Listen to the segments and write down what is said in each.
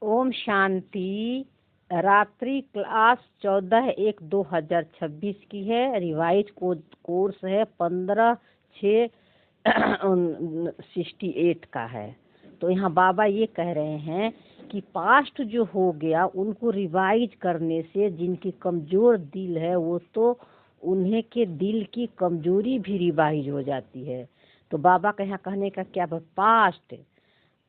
ओम शांति। रात्रि क्लास 14/1/2026 की है। रिवाइज कोर्स है 15/6/68 का है। तो यहाँ बाबा ये कह रहे हैं कि पास्ट जो हो गया उनको रिवाइज करने से जिनकी कमजोर दिल है वो तो उन्हें के दिल की कमजोरी भी रिवाइज हो जाती है। तो बाबा का यहाँ कहने का क्या पास्ट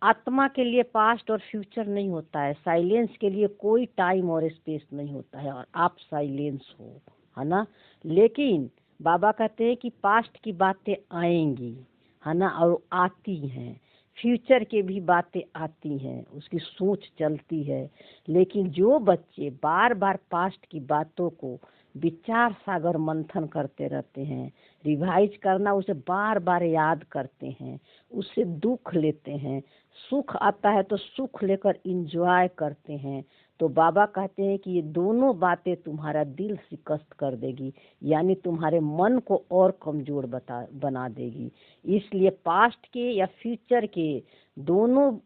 आत्मा के लिए पास्ट और फ्यूचर नहीं होता है। साइलेंस के लिए कोई टाइम और स्पेस नहीं होता है और आप साइलेंस हो, है ना। लेकिन बाबा कहते हैं कि पास्ट की बातें आएंगी, है ना, और आती हैं। फ्यूचर के भी बातें आती हैं, उसकी सोच चलती है। लेकिन जो बच्चे बार बार पास्ट की बातों को विचार सागर मंथन करते रहते हैं, रिवाइज करना, उसे बार बार याद करते हैं, उससे दुख लेते हैं, सुख आता है तो सुख लेकर इंजॉय करते हैं, तो बाबा कहते हैं कि ये दोनों बातें तुम्हारा दिल शिकस्त कर देगी, यानी तुम्हारे मन को और कमजोर बना देगी। इसलिए पास्ट के या फ्यूचर के दोनों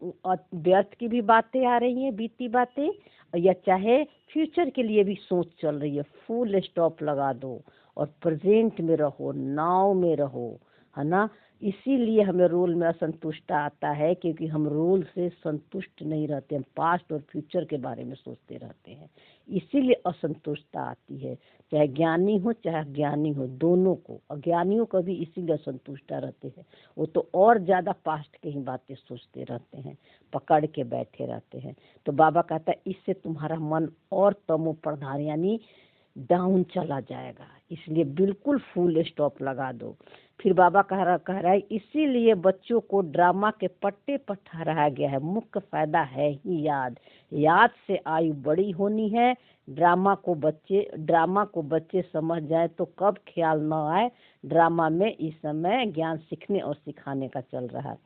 व्यर्थ की भी बातें आ रही हैं, बीती बातें, या चाहे फ्यूचर के लिए भी सोच चल रही है, फुल स्टॉप लगा दो और प्रेजेंट में रहो, नाव में रहो, है ना। इसीलिए हमें रोल में असंतुष्टता आता है, क्योंकि हम रोल से संतुष्ट नहीं रहते, हम पास्ट और फ्यूचर के बारे में सोचते रहते हैं, इसीलिए असंतुष्टता आती है। चाहे ज्ञानी हो चाहे अज्ञानी हो, दोनों को, अज्ञानियों को भी इसीलिए असंतुष्ट रहते हैं। वो तो और ज़्यादा पास्ट की ही बातें सोचते रहते हैं, पकड़ के बैठे रहते हैं। तो बाबा कहता है इससे तुम्हारा मन और तमो प्रधान यानी डाउन चला जाएगा, इसलिए बिल्कुल फुल स्टॉप लगा दो। फिर बाबा कह रहा है इसीलिए बच्चों को ड्रामा के पट्टे पर ठहराया गया है। मुख्य फायदा है ही याद से आयु बड़ी होनी है। ड्रामा को बच्चे समझ जाए तो कब ख्याल न आए ड्रामा में इस समय ज्ञान सीखने और सिखाने का चल रहा है।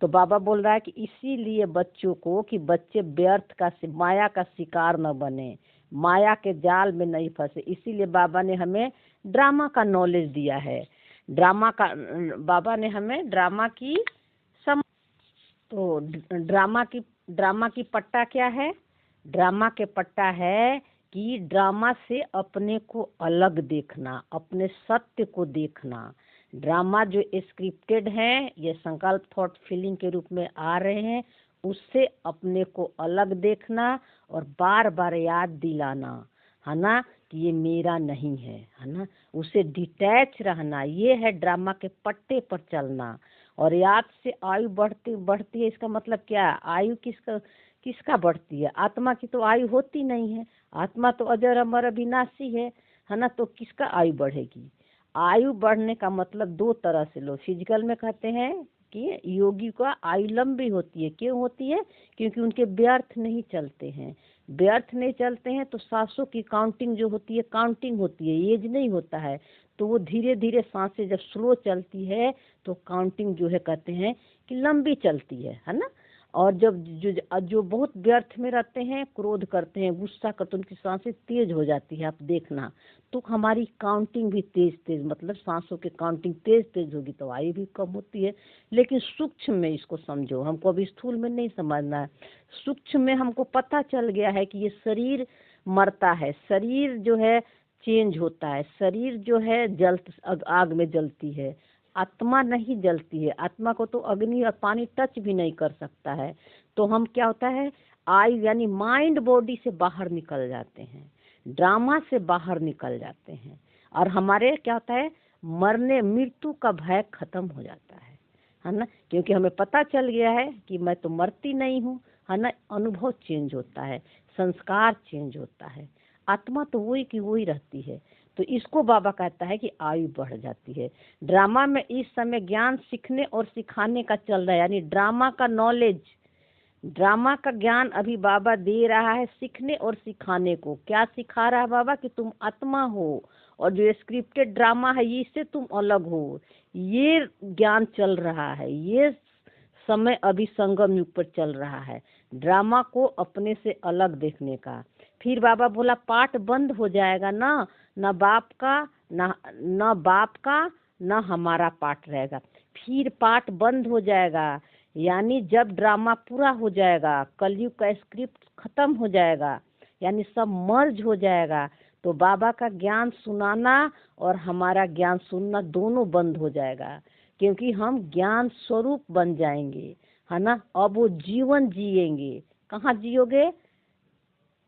तो बाबा बोल रहा है कि इसीलिए बच्चों को कि बच्चे व्यर्थ का माया का शिकार न बने, माया के जाल में नहीं फंसे, इसीलिए बाबा ने हमें ड्रामा का नॉलेज दिया है। बाबा ने हमें ड्रामा की तो ड्रामा की पट्टा क्या है? ड्रामा के पट्टा है कि ड्रामा से अपने को अलग देखना, अपने सत्य को देखना। ड्रामा जो स्क्रिप्टेड है, ये संकल्प थॉट फीलिंग के रूप में आ रहे हैं, उससे अपने को अलग देखना और बार बार याद दिलाना, है ना, कि ये मेरा नहीं है ना, उसे डिटैच रहना, ये है ड्रामा के पट्टे पर चलना। और याद से आयु बढ़ती है, इसका मतलब क्या? आयु किसका बढ़ती है? आत्मा की तो आयु होती नहीं है, आत्मा तो अजर अमर अविनाशी है ना, तो किसका आयु बढ़ेगी? आयु बढ़ने का मतलब दो तरह से लो। फिजिकल में कहते हैं कि योगी का आयु लंबी होती है। क्यों होती है? क्योंकि उनके व्यर्थ नहीं चलते हैं। व्यर्थ नहीं चलते हैं तो सांसों की काउंटिंग जो होती है, काउंटिंग होती है, एज नहीं होता है। तो वो धीरे धीरे सांसें जब स्लो चलती है तो काउंटिंग जो है कहते हैं कि लंबी चलती है ना। और जब जो बहुत व्यर्थ में रहते हैं, क्रोध करते हैं, गुस्सा करते हैं, उनकी सांसें तेज हो जाती है, आप देखना। तो हमारी काउंटिंग भी तेज मतलब सांसों की काउंटिंग तेज होगी तो आयु भी कम होती है। लेकिन सूक्ष्म में इसको समझो, हमको अभी स्थूल में नहीं समझना है। सूक्ष्म में हमको पता चल गया है कि ये शरीर मरता है, शरीर जो है चेंज होता है, शरीर जो है आग में जलती है, आत्मा नहीं जलती है। आत्मा को तो अग्नि और पानी टच भी नहीं कर सकता है। तो हम क्या होता है, आयु यानी माइंड बॉडी से बाहर निकल जाते हैं, ड्रामा से बाहर निकल जाते हैं, और हमारे क्या होता है, मृत्यु का भय खत्म हो जाता है ना। क्योंकि हमें पता चल गया है कि मैं तो मरती नहीं हूँ, है ना। अनुभव चेंज होता है, संस्कार चेंज होता है, आत्मा तो वही की वही रहती है। तो इसको बाबा कहता है कि आयु बढ़ जाती है। ड्रामा में इस समय ज्ञान सीखने और सिखाने का चल रहा है, यानी ड्रामा का नॉलेज, ड्रामा का ज्ञान अभी बाबा दे रहा है सीखने और सिखाने को। क्या सिखा रहा है बाबा? कि तुम आत्मा हो और जो स्क्रिप्टेड ड्रामा है इससे तुम अलग हो। ये ज्ञान चल रहा है, ये समय अभी संगम युग पर चल रहा है, ड्रामा को अपने से अलग देखने का। फिर बाबा बोला पाठ बंद हो जाएगा ना, न बाप का न हमारा पाठ रहेगा। फिर पाठ बंद हो जाएगा, यानी जब ड्रामा पूरा हो जाएगा, कलयुग का स्क्रिप्ट खत्म हो जाएगा, यानी सब मर्ज हो जाएगा, तो बाबा का ज्ञान सुनाना और हमारा ज्ञान सुनना दोनों बंद हो जाएगा, क्योंकि हम ज्ञान स्वरूप बन जाएंगे, है ना। अब वो जीवन जिएंगे। कहाँ जियोगे?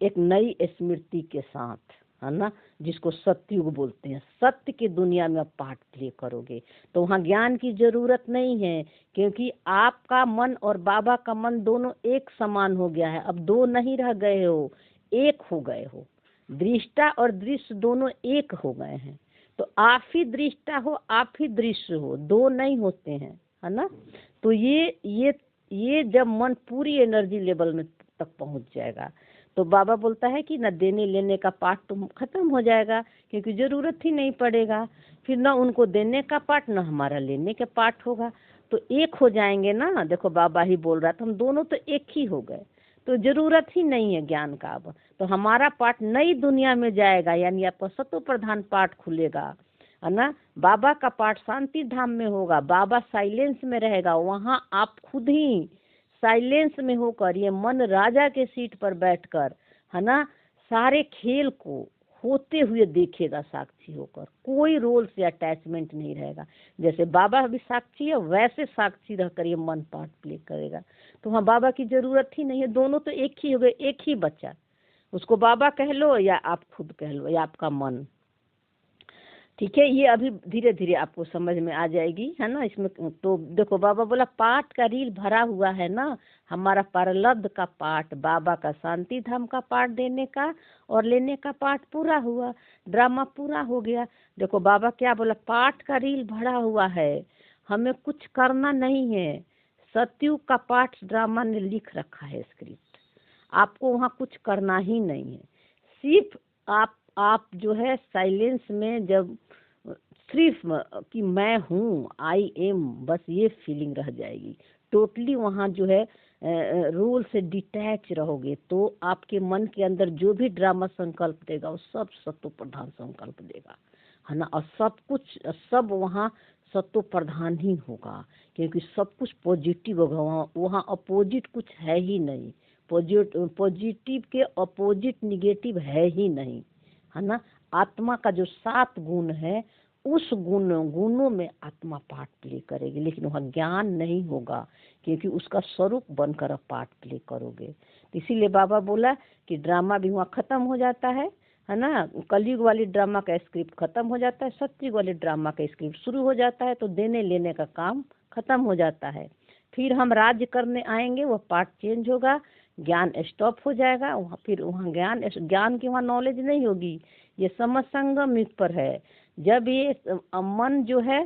एक नई स्मृति के साथ, है ना, जिसको सत्युग बोलते हैं। सत्य की दुनिया में आप पार्ट प्ले करोगे तो वहाँ ज्ञान की जरूरत नहीं है, क्योंकि आपका मन और बाबा का मन दोनों एक समान हो गया है। अब दो नहीं रह गए हो, एक हो गए हो। दृष्टा और दृश्य दोनों एक हो गए हैं। तो आप ही दृष्टा हो, आप ही दृश्य हो, दो नहीं होते हैं, है ना। तो ये जब मन पूरी एनर्जी लेवल में तक पहुंच जाएगा तो बाबा बोलता है कि न देने लेने का पाठ तो खत्म हो जाएगा, क्योंकि जरूरत ही नहीं पड़ेगा। फिर न उनको देने का पाठ न हमारा लेने का पाठ होगा, तो एक हो जाएंगे ना। देखो बाबा ही बोल रहा था, हम दोनों तो एक ही हो गए, तो जरूरत ही नहीं है ज्ञान का। अब तो हमारा पाठ नई दुनिया में जाएगा, यानी आपका सतो प्रधान पाठ खुलेगा, है ना। बाबा का पाठ शांति धाम में होगा, बाबा साइलेंस में रहेगा, वहाँ आप खुद ही साइलेंस में होकर, ये मन राजा के सीट पर बैठकर, है ना, सारे खेल को होते हुए देखेगा साक्षी होकर। कोई रोल से अटैचमेंट नहीं रहेगा। जैसे बाबा भी साक्षी है, वैसे साक्षी रहकर ये मन पार्ट प्ले करेगा। तो वहाँ बाबा की जरूरत ही नहीं है, दोनों तो एक ही हो गए, एक ही बच्चा। उसको बाबा कह लो या आप खुद कह लो या आपका मन, ठीक है। ये अभी धीरे धीरे आपको समझ में आ जाएगी, है ना। इसमें तो देखो बाबा बोला पाठ का रील भरा हुआ है ना, हमारा प्रारब्ध का पाठ, बाबा का शांति धाम का पाठ देने का और लेने का पाठ पूरा हुआ, ड्रामा पूरा हो गया। देखो बाबा क्या बोला, पाठ का रील भरा हुआ है, हमें कुछ करना नहीं है। सतयुग का पाठ ड्रामा ने लिख रखा है स्क्रिप्ट, आपको वहाँ कुछ करना ही नहीं है। सिर्फ आप जो है साइलेंस में जब सिर्फ कि मैं हूँ, आई एम, बस ये फीलिंग रह जाएगी। टोटली वहाँ जो है रोल से डिटैच रहोगे, तो आपके मन के अंदर जो भी ड्रामा संकल्प देगा वो सब सत्व प्रधान संकल्प देगा, है ना। और सब कुछ सब वहाँ सत्व प्रधान ही होगा, क्योंकि सब कुछ पॉजिटिव होगा। वहाँ अपोजिट कुछ है ही नहीं, पॉजिटिव के अपोजिट निगेटिव है ही नहीं, है ना। आत्मा का जो 7 गुण है, उस गुणों में आत्मा पार्ट प्ले करेगी, लेकिन वहाँ ज्ञान नहीं होगा, क्योंकि उसका स्वरूप बनकर आप पार्ट प्ले करोगे। तो इसीलिए बाबा बोला कि ड्रामा भी वहाँ खत्म हो जाता है ना। कलयुग वाली ड्रामा का स्क्रिप्ट खत्म हो जाता है, सतयुग वाली ड्रामा का स्क्रिप्ट शुरू हो जाता है। तो देने लेने का काम खत्म हो जाता है। फिर हम राज्य करने आएंगे, वह पार्ट चेंज होगा, ज्ञान स्टॉप हो जाएगा। वहाँ फिर वहाँ ज्ञान की वहाँ नॉलेज नहीं होगी। ये समझ संगम युग पर है, जब ये मन जो है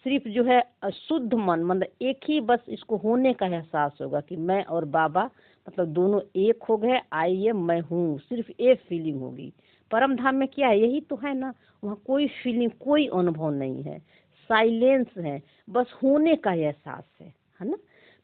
सिर्फ जो है शुद्ध मन, मतलब एक ही बस इसको होने का एहसास होगा कि मैं और बाबा मतलब दोनों एक हो गए, आई एम, मैं हूँ, सिर्फ एक फीलिंग होगी। परम धाम में क्या है, यही तो है ना। वहाँ कोई फीलिंग, कोई अनुभव नहीं है, साइलेंस है, बस होने का एहसास है ना।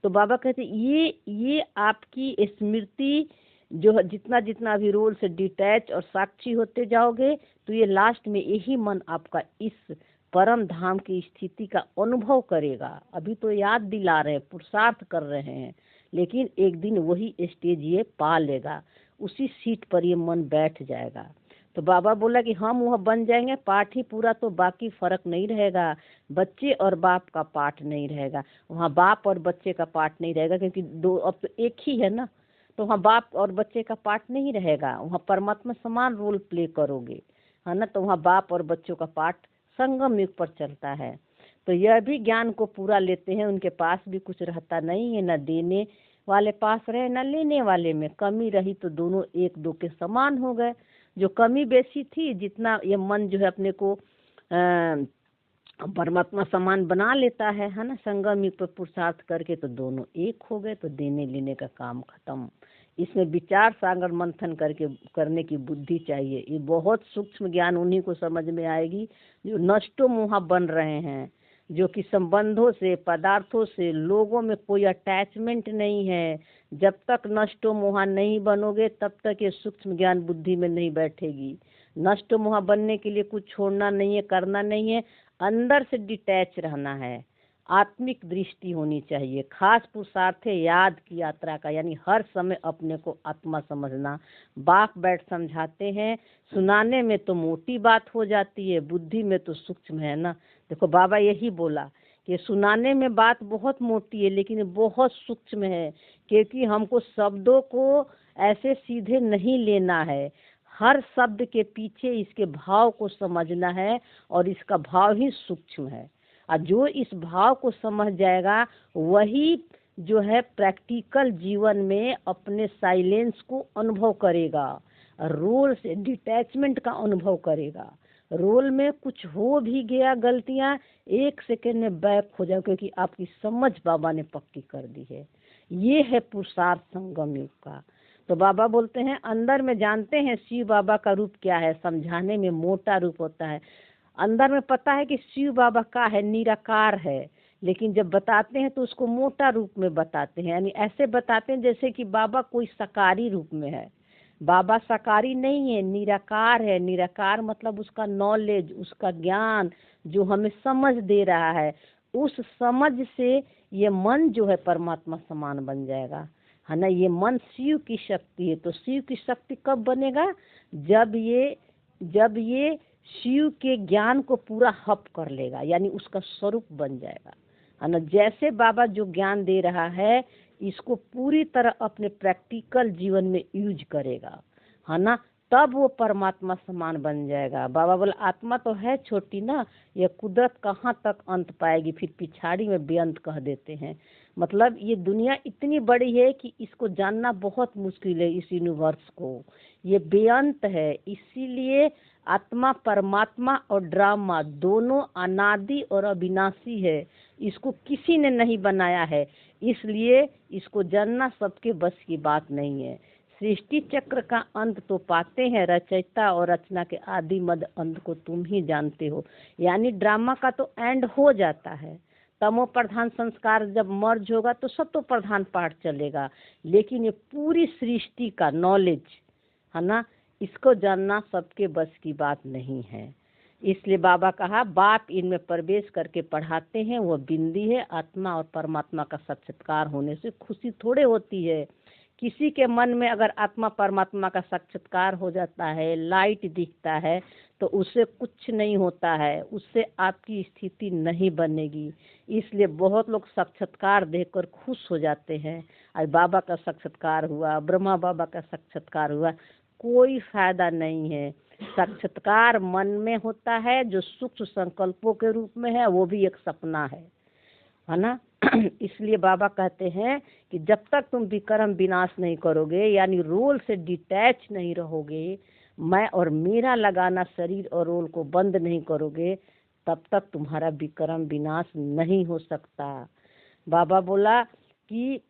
तो बाबा कहते ये आपकी स्मृति जो है, जितना जितना अभी रोल से डिटैच और साक्षी होते जाओगे, तो ये लास्ट में यही मन आपका इस परम धाम की स्थिति का अनुभव करेगा। अभी तो याद दिला रहे हैं, पुरुषार्थ कर रहे हैं, लेकिन एक दिन वही स्टेज ये पा लेगा, उसी सीट पर ये मन बैठ जाएगा। तो बाबा बोला कि हम वह बन जाएंगे, पाठ ही पूरा, तो बाकी फर्क नहीं रहेगा। बच्चे और बाप का पाठ नहीं रहेगा वहाँ, बाप और बच्चे का पाठ नहीं रहेगा, क्योंकि दो अब तो एक ही है ना। तो वहाँ बाप और बच्चे का पाठ नहीं रहेगा, वहाँ परमात्मा समान रोल प्ले करोगे, है ना। तो वहाँ बाप और बच्चों का पाठ संगम युग पर चलता है। तो यह भी ज्ञान को पूरा लेते हैं, उनके पास भी कुछ रहता नहीं है, न देने वाले पास रहे न लेने वाले में कमी रही, तो दोनों एक दो के समान हो गए। जो कमी बेसी थी, जितना ये मन जो है अपने को परमात्मा समान बना लेता है ना, संगम युग पर पुरुषार्थ करके, तो दोनों एक हो गए। तो देने लेने का काम खत्म। इसमें विचार सागर मंथन करके करने की बुद्धि चाहिए। ये बहुत सूक्ष्म ज्ञान उन्हीं को समझ में आएगी जो नष्टो मोहा बन रहे हैं, जो कि संबंधों से, पदार्थों से, लोगों में कोई अटैचमेंट नहीं है। जब तक नष्टो मोहा नहीं बनोगे, तब तक ये सूक्ष्म ज्ञान बुद्धि में नहीं बैठेगी। नष्टो मोहा बनने के लिए कुछ छोड़ना नहीं है, करना नहीं है, अंदर से डिटैच रहना है। आत्मिक दृष्टि होनी चाहिए। खास पुरुषार्थ है याद की यात्रा का, यानी हर समय अपने को आत्मा समझना। बाप बैठ समझाते हैं, सुनाने में तो मोटी बात हो जाती है, बुद्धि में तो सूक्ष्म है ना। देखो बाबा यही बोला कि सुनाने में बात बहुत मोटी है लेकिन बहुत सूक्ष्म है, क्योंकि हमको शब्दों को ऐसे सीधे नहीं लेना है, हर शब्द के पीछे इसके भाव को समझना है और इसका भाव ही सूक्ष्म है। और जो इस भाव को समझ जाएगा वही जो है प्रैक्टिकल जीवन में अपने साइलेंस को अनुभव करेगा, रोल से डिटैचमेंट का अनुभव करेगा। रोल में कुछ हो भी गया गलतियां, 1 सेकेंड में बैक हो जाओ, क्योंकि आपकी समझ बाबा ने पक्की कर दी है। ये है पुरुषार्थ संगम युग का। तो बाबा बोलते हैं अंदर में जानते हैं शिव बाबा का रूप क्या है, समझाने में मोटा रूप होता है। अंदर में पता है कि शिव बाबा का है, निराकार है, लेकिन जब बताते हैं तो उसको मोटा रूप में बताते हैं, यानी ऐसे बताते हैं जैसे कि बाबा कोई साकारी रूप में है। बाबा साकारी नहीं है, निराकार है। निराकार मतलब उसका नॉलेज, उसका ज्ञान जो हमें समझ दे रहा है, उस समझ से ये मन जो है परमात्मा समान बन जाएगा, है ना। ये मन शिव की शक्ति है। तो शिव की शक्ति कब बनेगा? जब ये शिव के ज्ञान को पूरा हप कर लेगा, यानी उसका स्वरूप बन जाएगा, है ना। जैसे बाबा जो ज्ञान दे रहा है इसको पूरी तरह अपने प्रैक्टिकल जीवन में यूज करेगा, है ना, तब वो परमात्मा समान बन जाएगा। बाबा बोला आत्मा तो है छोटी ना, ये कुदरत कहाँ तक अंत पाएगी, फिर पिछाड़ी में बेअंत कह देते हैं। मतलब ये दुनिया इतनी बड़ी है कि इसको जानना बहुत मुश्किल है, इस यूनिवर्स को, ये बेअंत है। इसीलिए आत्मा परमात्मा और ड्रामा दोनों अनादि और अविनाशी है, इसको किसी ने नहीं बनाया है, इसलिए इसको जानना सबके बस की बात नहीं है। सृष्टि चक्र का अंत तो पाते हैं, रचयिता और रचना के आदि मध्य अंत को तुम ही जानते हो, यानी ड्रामा का तो एंड हो जाता है। तमो प्रधान संस्कार जब मर्ज होगा तो सतो प्रधान पाठ चलेगा, लेकिन ये पूरी सृष्टि का नॉलेज, है ना, इसको जानना सबके बस की बात नहीं है। इसलिए बाबा कहा बाप इनमें प्रवेश करके पढ़ाते हैं, वो बिंदी है। आत्मा और परमात्मा का साक्षात्कार होने से खुशी थोड़े होती है। किसी के मन में अगर आत्मा परमात्मा का साक्षात्कार हो जाता है, लाइट दिखता है, तो उससे कुछ नहीं होता है, उससे आपकी स्थिति नहीं बनेगी। इसलिए बहुत लोग साक्षात्कार देखकर खुश हो जाते हैं। आज बाबा का साक्षात्कार हुआ, ब्रह्मा बाबा का साक्षात्कार हुआ, कोई फायदा नहीं है। साक्षात्कार मन में होता है, जो सूक्ष्म संकल्पों के रूप में है, वो भी एक सपना है ना। इसलिए बाबा कहते हैं कि जब तक तुम विक्रम विनाश नहीं करोगे, यानी रोल से डिटैच नहीं रहोगे, मैं और मेरा लगाना शरीर और रोल को बंद नहीं करोगे, तब तक तुम्हारा विक्रम विनाश नहीं हो सकता। बाबा बोला कि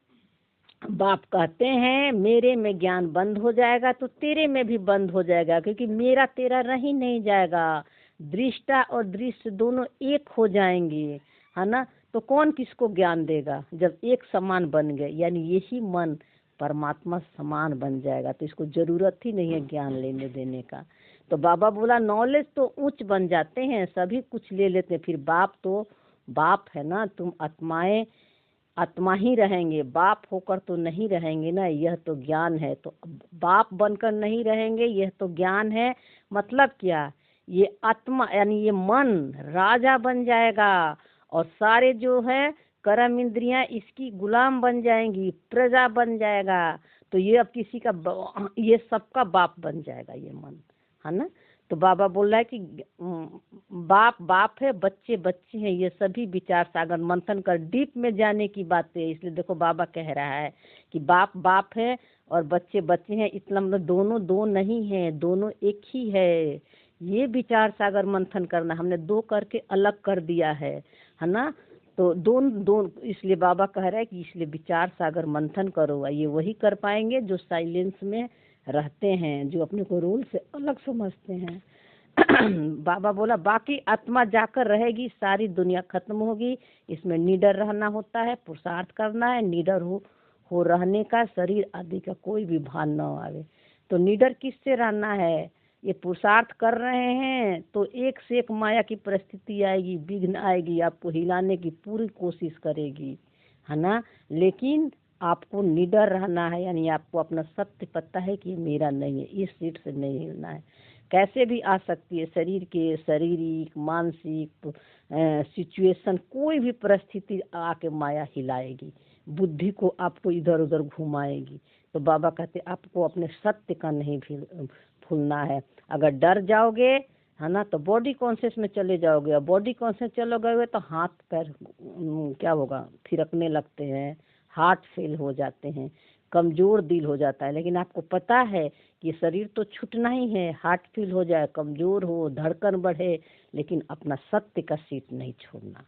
बाप कहते हैं मेरे में ज्ञान बंद हो जाएगा तो तेरे में भी बंद हो जाएगा, क्योंकि मेरा तेरा रह ही नहीं जाएगा। दृष्टा और दृश्य दोनों एक हो जाएंगे, है ना। तो कौन किसको ज्ञान देगा जब एक समान बन गए, यानी यही मन परमात्मा समान बन जाएगा, तो इसको जरूरत ही नहीं है ज्ञान लेने देने का। तो बाबा बोला नॉलेज तो उच्च बन जाते हैं, सभी कुछ ले लेते हैं, फिर बाप तो बाप है ना, तुम आत्माएं आत्मा ही रहेंगे, बाप होकर तो नहीं रहेंगे ना, यह तो ज्ञान है। तो बाप बनकर नहीं रहेंगे, यह तो ज्ञान है। मतलब क्या, ये आत्मा यानी ये मन राजा बन जाएगा और सारे जो है कर्म इंद्रियां इसकी गुलाम बन जाएंगी, प्रजा बन जाएगा। तो ये अब किसी का ये सबका बाप बन जाएगा ये मन, है ना। तो बाबा बोल रहा है कि बाप बाप है, बच्चे बच्चे हैं, ये सभी विचार सागर मंथन कर डीप में जाने की बातें। इसलिए देखो बाबा कह रहा है कि बाप बाप है और बच्चे बच्चे हैं, इतना मतलब दोनों दो नहीं है, दोनों एक ही है। ये विचार सागर मंथन करना, हमने दो करके अलग कर दिया है ना। तो दोनों इसलिए बाबा कह रहा है कि इसलिए विचार सागर मंथन करो। ये वही कर पाएंगे जो साइलेंस में रहते हैं, जो अपने को रोल से अलग समझते हैं। बाबा बोला बाकी आत्मा जाकर रहेगी, सारी दुनिया खत्म होगी। इसमें निडर रहना होता है, पुरुषार्थ करना है, निडर हो रहने का, शरीर आदि का कोई भी भान न आवे। तो निडर किससे रहना है? ये पुरुषार्थ कर रहे हैं तो एक से एक माया की परिस्थिति आएगी, विघ्न आएगी, आपको हिलाने की पूरी कोशिश करेगी, है ना। लेकिन आपको निडर रहना है, यानी आपको अपना सत्य पता है कि ये मेरा नहीं है, इस सीट से नहीं हिलना है। कैसे भी आ सकती है, शरीर के शारीरिक मानसिक सिचुएशन, कोई भी परिस्थिति आके माया हिलाएगी, बुद्धि को आपको इधर उधर घुमाएगी। तो बाबा कहते आपको अपने सत्य का नहीं भूलना है। अगर डर जाओगे, है ना, तो बॉडी कॉन्शियस में चले जाओगे, और बॉडी कॉन्शियस चलोगे तो हाथ पैर क्या होगा, थिरकने लगते हैं, हार्ट फेल हो जाते हैं, कमजोर दिल हो जाता है। लेकिन आपको पता है कि शरीर तो छूटना ही है, हार्ट फेल हो जाए, कमजोर हो, धड़कन बढ़े, लेकिन अपना सत्य का सीट नहीं छोड़ना।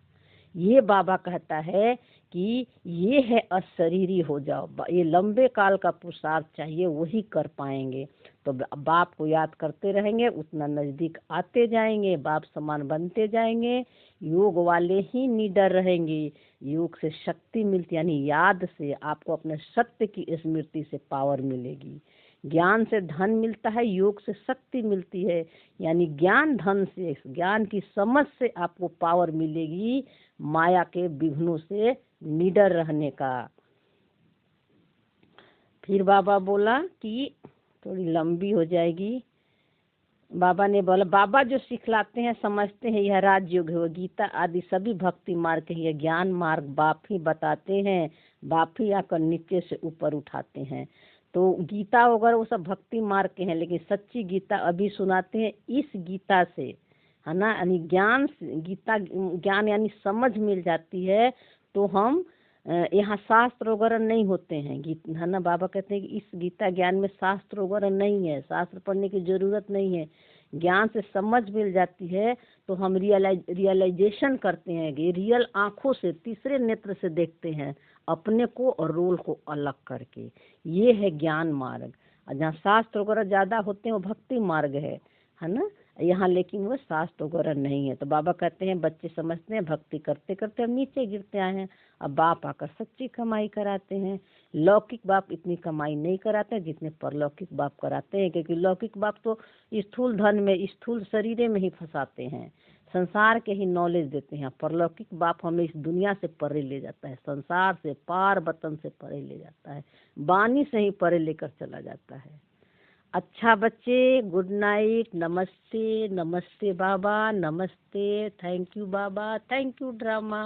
ये बाबा कहता है कि ये है अशरीरी हो जाओ, ये लंबे काल का पुरुषार्थ चाहिए, वही कर पाएंगे। तो बाप को याद करते रहेंगे, उतना नजदीक आते जाएंगे, बाप समान बनते जाएंगे। योग वाले ही निडर रहेंगे, योग से शक्ति मिलती, यानी याद से आपको अपने सत्य की स्मृति से पावर मिलेगी। ज्ञान से धन मिलता है, योग से शक्ति मिलती है, यानी ज्ञान धन से, ज्ञान की समझ से आपको पावर मिलेगी माया के विघ्नों से निडर रहने का। फिर बाबा बोला कि थोड़ी लंबी हो जाएगी। बाबा ने बोला, बाबा जो सिखलाते हैं समझते हैं यह राजयोग है, गीता आदि सभी भक्ति मार्ग है, यह ज्ञान मार्ग बाप ही बताते हैं, बाप ही आकर नीचे से ऊपर उठाते हैं। तो गीता वगैरह वो सब भक्ति मार्ग के हैं, लेकिन सच्ची गीता अभी सुनाते हैं इस गीता से, है ना। यानी ज्ञान, गीता ज्ञान यानी समझ मिल जाती है। तो हम यहाँ शास्त्र वगैरह नहीं होते हैं, है ना। बाबा कहते हैं कि इस गीता ज्ञान में शास्त्र वगैरह नहीं है, शास्त्र पढ़ने की जरूरत नहीं है, ज्ञान से समझ मिल जाती है। तो हम रियलाइजेशन करते हैं कि रियल आंखों से, तीसरे नेत्र से देखते हैं अपने को और रोल को अलग करके। ये है ज्ञान मार्ग। और जहाँ शास्त्र वगैरह ज़्यादा होते हैं वो भक्ति मार्ग है ना। यहाँ लेकिन वो शास्त्र वगैरह नहीं है। तो बाबा कहते हैं बच्चे समझते हैं भक्ति करते करते हम नीचे गिरते आए हैं, अब बाप आकर सच्ची कमाई कराते हैं। लौकिक बाप इतनी कमाई नहीं कराते जितने परलौकिक बाप कराते हैं, क्योंकि लौकिक बाप तो स्थूल धन में, स्थूल शरीर में ही फंसाते हैं, संसार के ही नॉलेज देते हैं। परलौकिक बाप हमें इस दुनिया से परे ले जाता है, संसार से पार वतन से परे ले जाता है, वाणी से ही परे लेकर चला जाता है। अच्छा बच्चे, गुड नाइट, नमस्ते। नमस्ते बाबा, नमस्ते, thank you Baba, thank you drama.